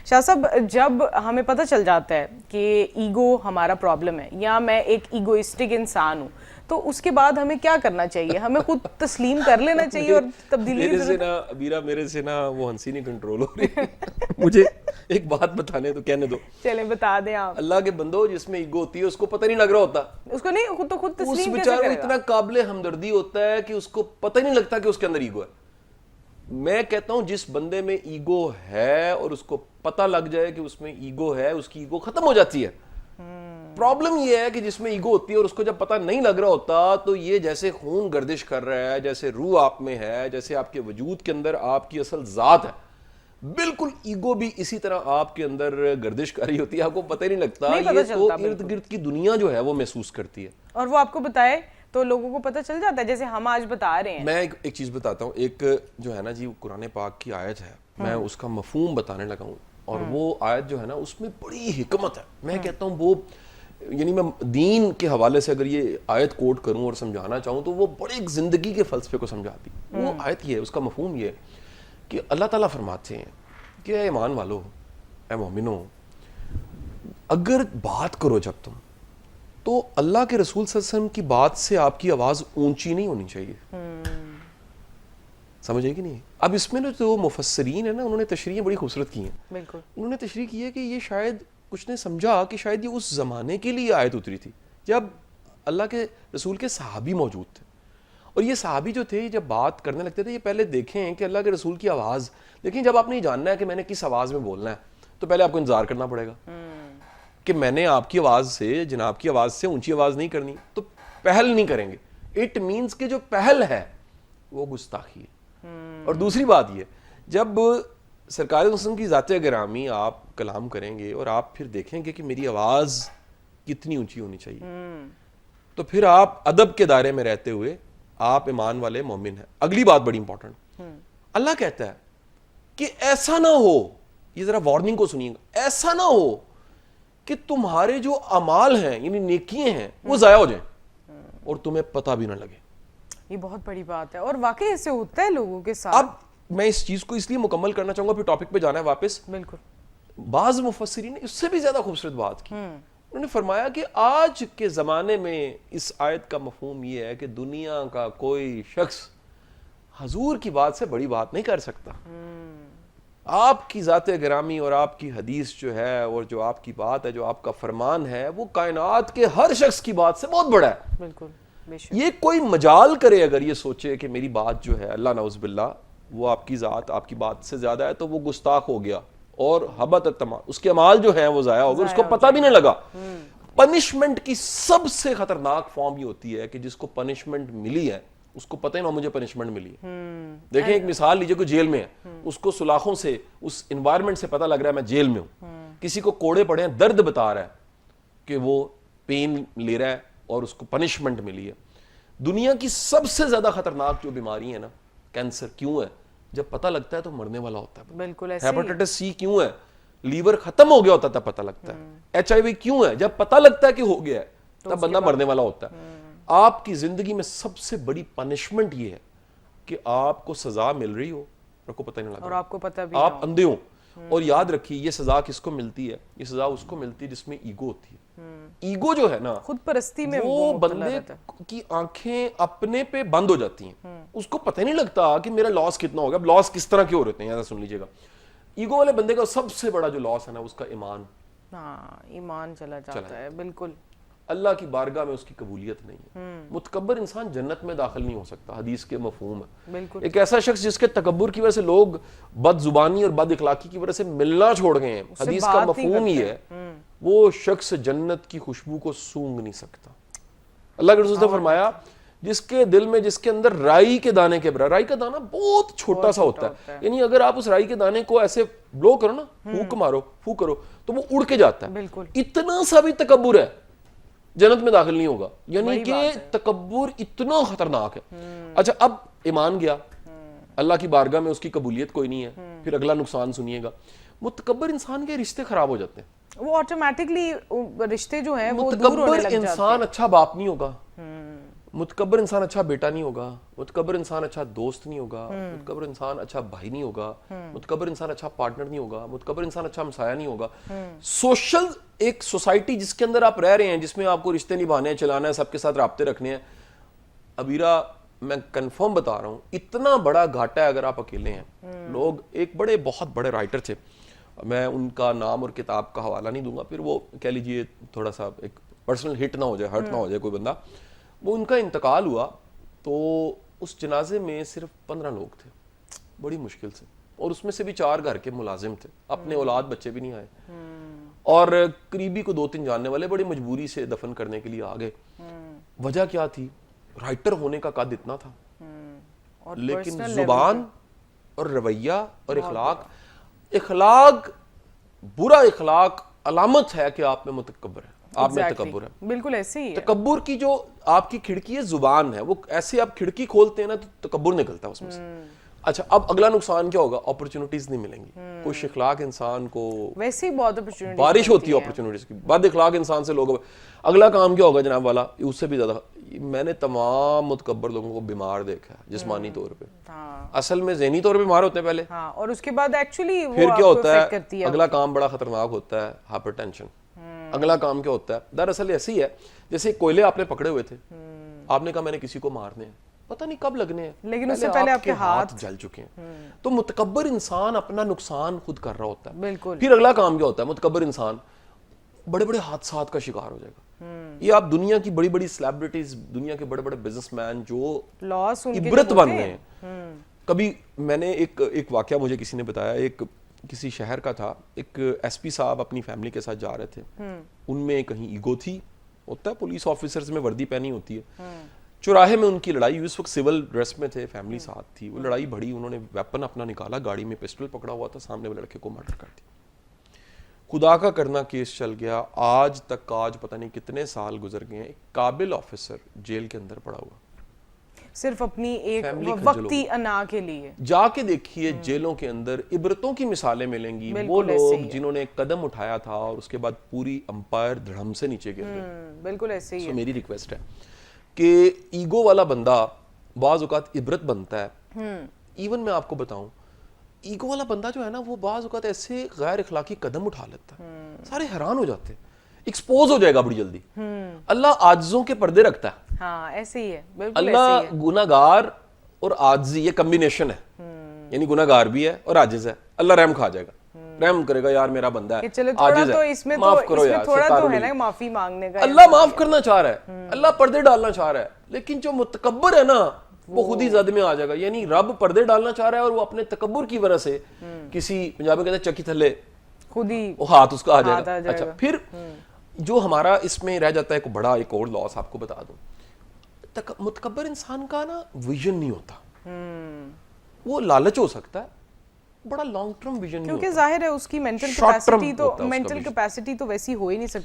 شاہ صاحب جب ہمیں پتہ چل جاتا ہے کہ ایگو ہمارا پرابلم ہے یا میں ایک ایگوئسٹک انسان ہوں تو اس کے بعد ہمیں کیا کرنا چاہیے؟ ہمیں خود تسلیم کر لینا چاہیے اور تبدیلی میرے سے نا ابیرا میرے سے نا وہ ہنسی نہیں کنٹرول ہو رہی مجھے ایک بات بتانے تو کہنے دو. چلیں بتا دیں آپ. اللہ کے بندو جس میں ایگو ہوتی ہے اس کو پتہ نہیں لگ رہا ہوتا, اس کو نہیں خود تو خود تسلیم اس کیسے بیچارہ کرے گا؟ اتنا قابل ہمدردی ہوتا ہے کہ اس کو پتہ نہیں لگتا کہ اس کے اندر ایگو ہے. میں کہتا ہوں جس بندے میں ایگو ہے اور اس کو پتہ لگ جائے کہ اس میں ایگو ہے, اس کی ایگو ختم ہو جاتی ہے. پرابلم یہ ہے کہ جس میں ایگو ہوتی ہے اور اس کو جب پتہ نہیں لگ رہا ہوتا تو یہ جیسے خون گردش کر رہا ہے, جیسے روح آپ میں ہے, جیسے آپ کے وجود کے اندر آپ کی اصل ذات ہے, بالکل ایگو بھی اسی طرح آپ کے اندر گردش کر رہی ہوتی ہے, آپ کو پتہ ہی نہیں لگتا. یہ تو ارد گرد کی دنیا جو ہے وہ محسوس کرتی ہے اور وہ آپ کو بتائے تو لوگوں کو پتہ چل جاتا ہے جیسے ہم آج بتا رہے ہیں. میں ایک چیز بتاتا ہوں, ایک جو ہے نا جی قرآن پاک کی آیت ہے, میں اس کا مفہوم بتانے لگا ہوں اور وہ آیت جو ہے نا اس میں بڑی حکمت ہے. میں کہتا ہوں وہ یعنی میں دین کے حوالے سے اگر یہ آیت کوٹ کروں اور سمجھانا چاہوں تو وہ بڑے ایک زندگی کے فلسفے کو سمجھاتی. وہ آیت یہ ہے, اس کا مفہوم یہ ہے کہ اللہ تعالیٰ فرماتے ہیں کہ اے ایمان والو, اے مومنو, اگر بات کرو جب تم تو اللہ کے رسول صلی اللہ علیہ وسلم کی بات سے آپ کی آواز اونچی نہیں ہونی چاہیے. سمجھے کہ نہیں؟ اب اس میں جو مفسرین ہیں نا انہوں نے تشریح بڑی خوبصورت کی ہیں. بالکل انہوں نے تشریح کی ہے کہ یہ شاید کچھ نے سمجھا کہ شاید یہ اس زمانے کے لیے آیت اتری تھی جب اللہ کے رسول کے صحابی موجود تھے, اور یہ صحابی جو تھے جب بات کرنے لگتے تھے یہ پہلے دیکھیں کہ اللہ کے رسول کی آواز, لیکن جب آپ نے جاننا ہے کہ میں نے کس آواز میں بولنا ہے تو پہلے آپ کو انتظار کرنا پڑے گا کہ میں نے آپ کی آواز سے, جناب کی آواز سے اونچی آواز نہیں کرنی, تو پہل نہیں کریں گے. اٹ مینس کہ جو پہل ہے وہ گستاخی ہے. اور دوسری بات یہ, جب سرکار مسلم کی ذات گرامی آپ کلام کریں گے اور آپ پھر دیکھیں گے کہ میری آواز کتنی اونچی ہونی چاہیے, تو پھر آپ ادب کے دائرے میں رہتے ہوئے آپ ایمان والے مومن ہیں. اگلی بات بڑی امپورٹنٹ, اللہ کہتا ہے کہ ایسا نہ ہو, یہ ذرا وارننگ کو سنیے گا, ایسا نہ ہو کہ تمہارے جو اعمال ہیں یعنی نیکیاں ہیں وہ ضائع ہو جائیں اور تمہیں پتہ بھی نہ لگے. یہ بہت بڑی بات ہے اور واقعی ایسے ہوتا ہے لوگوں کے ساتھ. اب میں اس چیز کو اس لیے مکمل کرنا چاہوں گا, پھر ٹاپک پہ جانا ہے واپس. بالکل. بعض مفسرین نے اس سے بھی زیادہ خوبصورت بات کی. انہوں نے فرمایا کہ آج کے زمانے میں اس آیت کا مفہوم یہ ہے کہ دنیا کا کوئی شخص حضور کی بات سے بڑی بات نہیں کر سکتا. آپ کی ذات گرامی اور آپ کی حدیث جو ہے اور جو آپ کی بات ہے, جو آپ کا فرمان ہے, وہ کائنات کے ہر شخص کی بات سے بہت بڑا ہے. بالکل بے شک. یہ کوئی مجال کرے اگر یہ سوچے کہ میری بات جو ہے اللہ نعوذ باللہ وہ آپ کی ذات آپ کی بات سے زیادہ ہے, تو وہ گستاخ ہو گیا اور حبط التمام, اس کے اعمال جو ہیں وہ ضائع ہو گئے, اس کو پتہ بھی نہیں لگا. پنشمنٹ کی سب سے خطرناک فارم یہ ہوتی ہے کہ جس کو پنشمنٹ ملی ہے اس کو پتہ ہی نہ مجھے پنشمنٹ ملی ہے. دیکھیں ایک مثال لیجئے, کوئی جیل میں ہے, اس کو سلاخوں سے اس انوائرمنٹ سے پتہ لگ رہا ہے میں جیل میں ہوں. کسی کو کوڑے پڑے ہیں, درد بتا رہا ہے کہ وہ پین لے رہا ہے اور اس کو پنشمنٹ ملی ہے. دنیا کی سب سے زیادہ خطرناک جو بیماری ہے نا, کینسر, کیوں ہے؟ جب پتہ لگتا ہے تو مرنے والا ہوتا ہے. بالکل ایسے. ہیپاٹائٹس سی کیوں ہے؟ لیور ختم ہو گیا ہوتا تب پتہ لگتا ہے. ایچ آئی وی کیوں ہے؟ جب پتہ لگتا ہے کہ ہو گیا ہے تب بندہ مرنے والا ہوتا ہے. آپ کی زندگی میں سب سے بڑی پنشمنٹ یہ ہے کہ آپ کو سزا مل رہی ہو اور کو پتہ نہیں لگ رہا, اور آپ کو پتہ بھی آپ اندھے ہوں. اور یاد رکھیے یہ سزا کس کو ملتی ہے؟ یہ سزا اس کو ملتی ہے جس میں ایگو ہوتی ہے. ایگو جو ہے نا خود پرستی میں وہ بندے کی آنکھیں اپنے پہ بند ہو جاتی ہیں, اس کو پتہ نہیں لگتا کہ میرا لاس کتنا ہوگا. اب لاس کس طرح کے ہو رہتے ہیں ایسا سن لیجئے گا. ایگو والے بندے کا سب سے بڑا جو لاس ہے نا اس کا ایمان, ایمان چلا جاتا ہے. بالکل. اللہ کی بارگاہ میں اس کی قبولیت نہیں ہے. متکبر انسان جنت میں داخل نہیں ہو سکتا, حدیث کے مفہوم ہے. بالکل. ایک ایسا شخص جس کے تکبر کی وجہ سے لوگ بد زبانی اور بد اخلاقی کی وجہ سے ملنا چھوڑ گئے ہیں, حدیث کا مفہوم ہی ہے وہ شخص جنت کی خوشبو کو سونگ نہیں سکتا. اللہ کے رسول نے فرمایا جس کے دل میں, جس کے اندر رائی کے دانے کے برابر, رائی کا دانہ بہت چھوٹا سا ہوتا ہے, یعنی اگر آپ اس رائی کے دانے کو ایسے بلو کرو نا, پھونک مارو, پھونک کرو تو وہ اڑ کے جاتا ہے. بالکل. اتنا سا بھی تکبر ہے جنت میں داخل نہیں ہوگا. یعنی کہ تکبر اتنا خطرناک ہے. اچھا اب ایمان گیا, اللہ کی بارگاہ میں اس کی قبولیت کوئی نہیں ہے. پھر اگلا نقصان سنیے گا, متکبر انسان کے رشتے خراب ہو جاتے ہیں. وہ آٹومیٹکلی رشتے جو ہیں وہ دور ہونے لگ جاتے ہیں. متکبر انسان اچھا باپ نہیں ہوگا, متکبر انسان اچھا بیٹا نہیں ہوگا, متکبر انسان اچھا دوست نہیں ہوگا, متکبر انسان اچھا بھائی نہیں ہوگا, متکبر انسان اچھا پارٹنر نہیں ہوگا, متکبر انسان اچھا ہمسایہ نہیں ہوگا. سوشل ایک سوسائٹی جس کے اندر آپ رہ رہے ہیں, جس میں آپ کو رشتے نبھانے ہیں, چلانا ہے, سب کے ساتھ رابطے رکھنے ہیں, ابیرا میں کنفرم بتا رہا ہوں اتنا بڑا گھاٹا ہے اگر آپ اکیلے ہیں. لوگ ایک بہت بڑے رائٹر تھے, میں ان کا نام اور کتاب کا حوالہ نہیں دوں گا, پھر وہ کہہ لیجئے تھوڑا سا ایک پرسنل ہٹ نہ ہو جائے, ہرٹ نہ ہو جائے کوئی بندہ. وہ ان کا انتقال ہوا تو اس جنازے میں صرف 15 لوگ تھے, بڑی مشکل سے, اور اس میں سے بھی 4 گھر کے ملازم تھے, اپنے اولاد بچے بھی نہیں آئے, اور قریبی کو 2-3 جاننے والے بڑی مجبوری سے دفن کرنے کے لیے آ گئے. وجہ کیا تھی؟ رائٹر ہونے کا قد اتنا تھا, لیکن زبان اور رویہ اور اخلاق برا اخلاق علامت ہے کہ آپ میں متکبر ہے, آپ میں تکبر ہے. بالکل ایسے ہی ہے. تکبر کی جو آپ کی کھڑکی ہے زبان ہے, وہ ایسے آپ کھڑکی کھولتے ہیں نا تو تکبر نکلتا ہے اس میں سے. اچھا, اب اگلا نقصان کیا ہوگا؟ اپرچونٹیز نہیں ملیں گی. خوش اخلاق انسان کو ویسے ہی بہت اپرچونٹی بارش ہوتی ہے اپرچونٹیز کی, بد اخلاق انسان سے لوگ. اگلا کام کیا ہوگا جناب والا, اس سے بھی زیادہ میں نے تمام متکبر لوگوں کو بیمار دیکھا ہے جسمانی طور پہ. اصل میں ذہنی طور پہ بیمار ہوتے ہیں پہلے, اور اس کے بعد ایکچولی پھر کیا ہوتا ہے, اگلا کام بڑا خطرناک ہوتا ہے, ہائپر ٹینشن. اگلا کام کیا ہوتا ہے, دراصل ایسی ہے جیسے کوئلے آپ نے پکڑے ہوئے تھے, آپ نے کہا میں نے کسی کو مارنے ہیں, پتہ نہیں کب لگنے ہیں, لیکن اس سے پہلے آپ کے ہاتھ جل چکے ہیں. تو متکبر انسان اپنا نقصان خود کر رہا ہوتا ہے. بالکل. پھر اگلا کام کیا ہوتا ہے, متکبر انسان بڑے بڑے حادثات کا شکار ہو جائے گا. یہ آپ دنیا کی بڑی بڑی سیلیبریٹیز, دنیا کے بڑے بڑے بزنس مین جو عبرت بن گئے ہیں. کبھی میں نے ایک واقعہ مجھے کسی نے بتایا, ایک کسی شہر کا تھا, ایک ایس پی صاحب اپنی فیملی کے ساتھ جا رہے تھے, ان میں کہیں ایگو تھی, ہوتا ہے پولیس آفیسرز میں وردی پہنی ہوتی ہے, چوراہے میں ان کی لڑائی ہوئی. اس وقت سول ڈریس میں تھے, فیملی ساتھ تھی, وہ لڑائی بڑھی, انہوں نے ویپن اپنا نکالا, گاڑی میں پسٹل پکڑا ہوا تھا, سامنے والے لڑکے کو مرڈر کر دیا. خدا کا کرنا کیس چل گیا, آج پتہ نہیں کتنے سال گزر گئے ہیں, ایک قابل آفیسر جیل کے اندر پڑا ہوا, صرف اپنی ایک وقتی انا کے لیے. جا کے دیکھیے جیلوں کے اندر عبرتوں کی مثالیں ملیں گی. وہ لوگ جنہوں نے ایک قدم اٹھایا تھا اور اس کے بعد پوری امپائر دھڑم سے نیچے گر گئے. بالکل ایسے ہی ہے. میری ریکویسٹ ہے کہ ایگو والا بندہ بعض اوقات عبرت بنتا ہے. ایون میں آپ کو بتاؤں, ایگو والا بندہ جو ہے نا, وہ بعض اوقات ایسے غیر اخلاقی قدم اٹھا لیتا ہے, سارے حیران ہو جاتے ہیں, ایکسپوز ہو جائے گا بڑی جلدی. اللہ عاجزوں کے پردے رکھتا ہے. ہاں ایسے ہی ہے. اللہ گناہگار اور عاجزی یہ کمبینیشن ہے, یعنی گناہگار بھی ہے اور عاجز ہے. اللہ رحم کھا جائے گا, رحم کرے گا, یار میرا بندہ ہے عاجز ہے, معاف کرو یار, تھوڑا تو ہے نا معافی مانگنے کا. اللہ معاف کرنا چاہ رہا ہے, اللہ پردے ڈالنا چاہ رہا ہے, لیکن جو متکبر ہے نا وہ خود ہی زد میں آ جائے گا. یعنی رب پردے ڈالنا چاہ رہا ہے اور وہ اپنے تکبر کی وجہ سے کسی پنجابی کہتے ہیں چکی تھلے خود ہی وہ ہاتھ اس کا آ جائے گا. اچھا, پھر جو ہمارا اس میں رہ جاتا ہے ایک بڑا ایک اور لاس آپ کو بتا دوں, متکبر انسان کا نا ویژن نہیں ہوتا. وہ لالچ ہو سکتا ہے, بڑا لانگ ٹرم ویژن نہیں ہوتا, کیونکہ ظاہر ہے اس کی مینٹل کیپیسٹی تو ویسی ہو ہی نہیں سکتی.